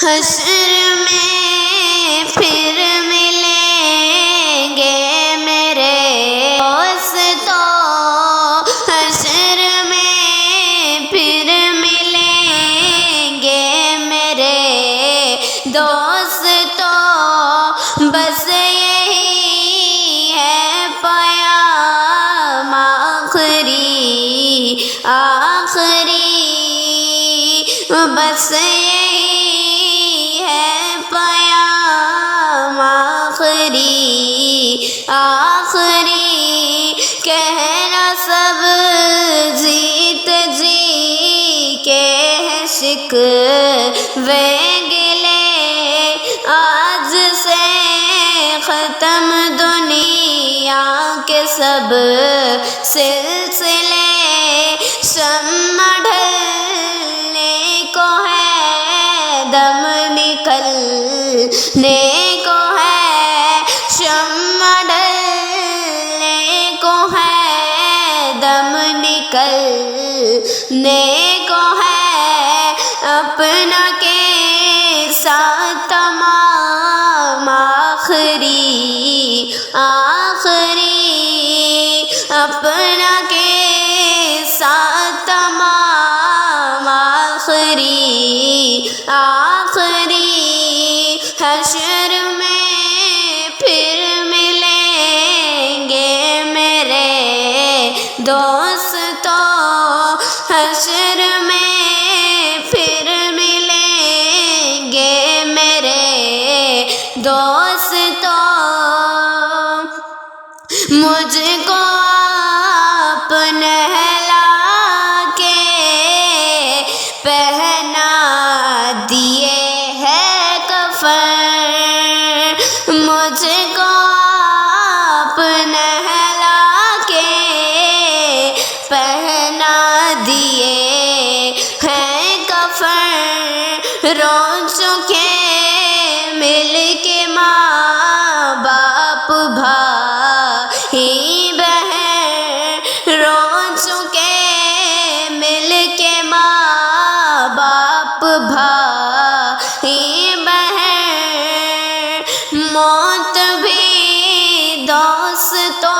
حشر میں پھر ملیں گے میرے دوستو، حشر میں پھر ملیں گے میرے دوستو، بس یہی ہے پیام آخری، بس یہی ہے پیام آخری، کہنا سب جیت جی کے ہے شکوے گلے، آج سے ختم دنیا کے سب سلسلے، شمع ڈھلنے کو ہے دم نکلنے کو ہے، شمع ڈھلنے کو ہے دم نکلنے کو ہے، اپنا کے ساتھ تمام آخری، اپنا کے ساتھ تمام آخری، حشر میں پھر ملیں گے میرے دوستو، حشر میں پھر ملیں گے میرے دوستو، مجھ کو آپ نہلا کے پہنا دیے ہے کفن، مجھ کو آپ نہلا کے پہنا دیے ہیں کفن، رو چکے مل کے ماں باپ بھائی بہن، رو چکے مل کے ماں باپ بھائی بہن، موت بھی دوستو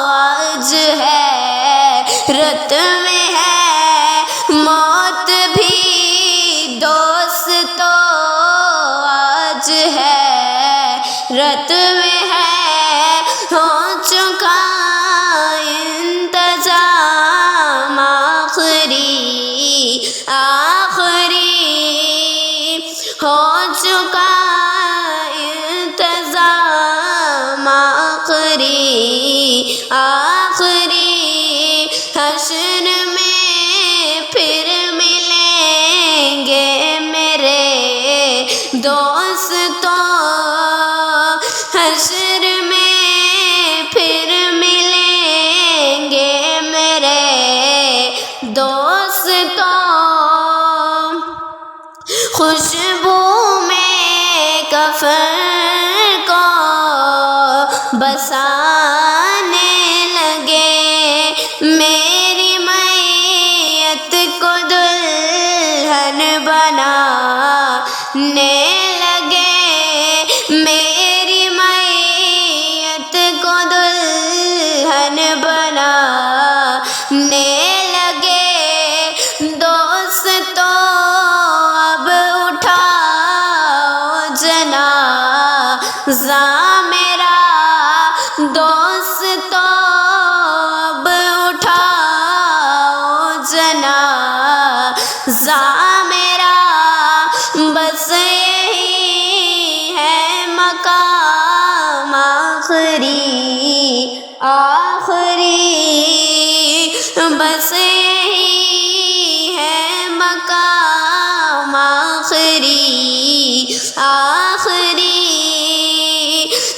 آج ہے رت میں ہے، موت بھی دوستو آج ہے رت میں ہے، ہو چکا انتظام آخری، ہو چکا انتظام آخری، حشر میں پھر ملیں گے میرے دوستو، حشر میں پھر ملیں گے میرے دوستو، خوشبو میں کفن کو بسانے لگے، میری میت کو دلہن بنانے لگے، میری میت کو دلہن بنانے لگے، دوستو اب اٹھاؤ جنازہ میرا، دوستو اب اٹھاؤ جنازہ میرا، بس یہی ہے مقام آخری، بس یہی ہے مقام آخری،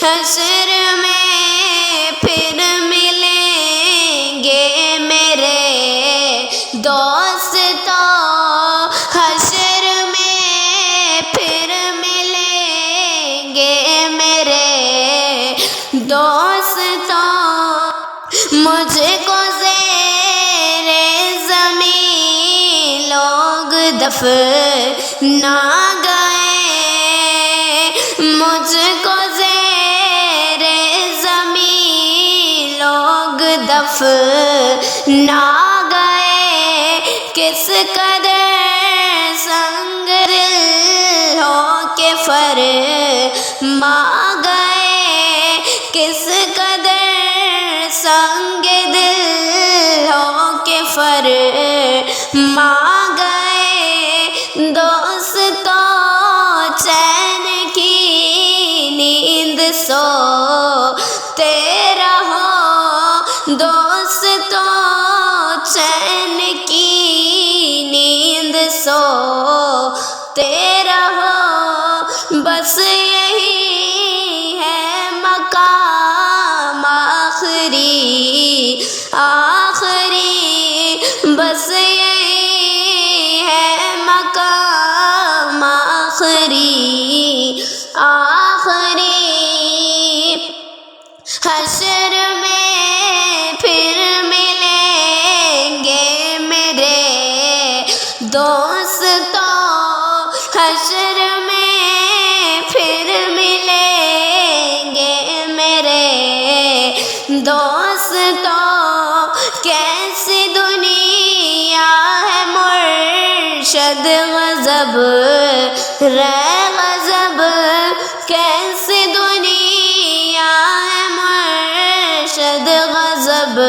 حشر میں پھر ملیں گے میرے دوستو، حشر میں پھر ملیں گے میرے دوستو، مجھ کو زیر زمین لوگ دفن نہ گئے، مجھ کو زیر زمین لوگ دفنا گئے، کس قدر سنگ دل ہو کے فرما گئے، کس قدر سنگ دل ہو کے فرما گئے، دوستو چین کی نیند سوتے رہو، دوستو چین کی نیند سوتے رہو، بس یہی ہے مقام آخری آخری، بس یہی ہے مقام آخری آخری، حشر میں پھر ملیں گے میرے دوستو، حشر میں پھر ملیں گے میرے دوستو، کیسی دنیا ہے مرشد غضب رے غضب، کیسی دنیا ہے مرشد غضب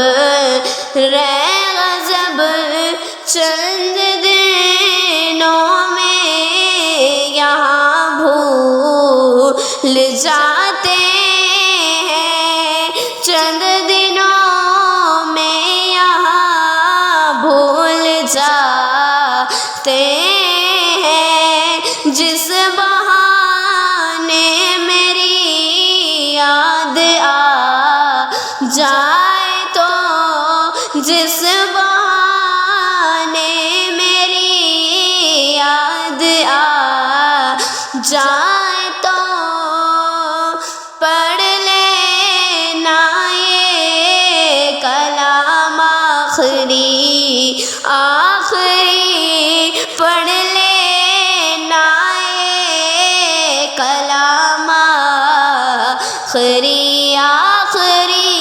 رے غضب، چند دنوں میں یہاں بھول جاتے ہیں، چند دنوں میں یہاں بھول جاتے ہیں، جس بہانے میری یاد آ جائے تو، جس بہانے میری یاد آ جائے تو، پڑھ لینا یہ کلام آخری آخری، پڑھ لینا یہ کلام آخری آخری،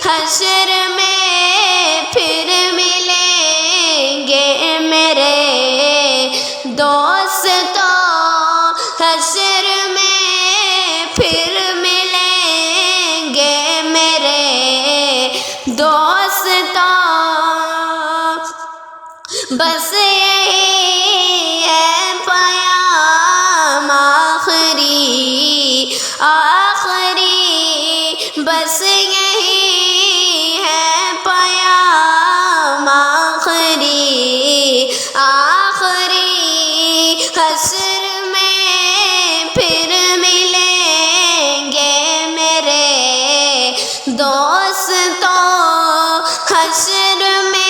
حشر میں پھر ملیں گے میرے دوستو، حشر میں پھر ملیں گے میرے دوستو، بس یہی ہے پیام آخری آخری، بس یہی ہے پیام آخری آخری، حشر میں پھر ملیں گے میرے دوستو، حشر میں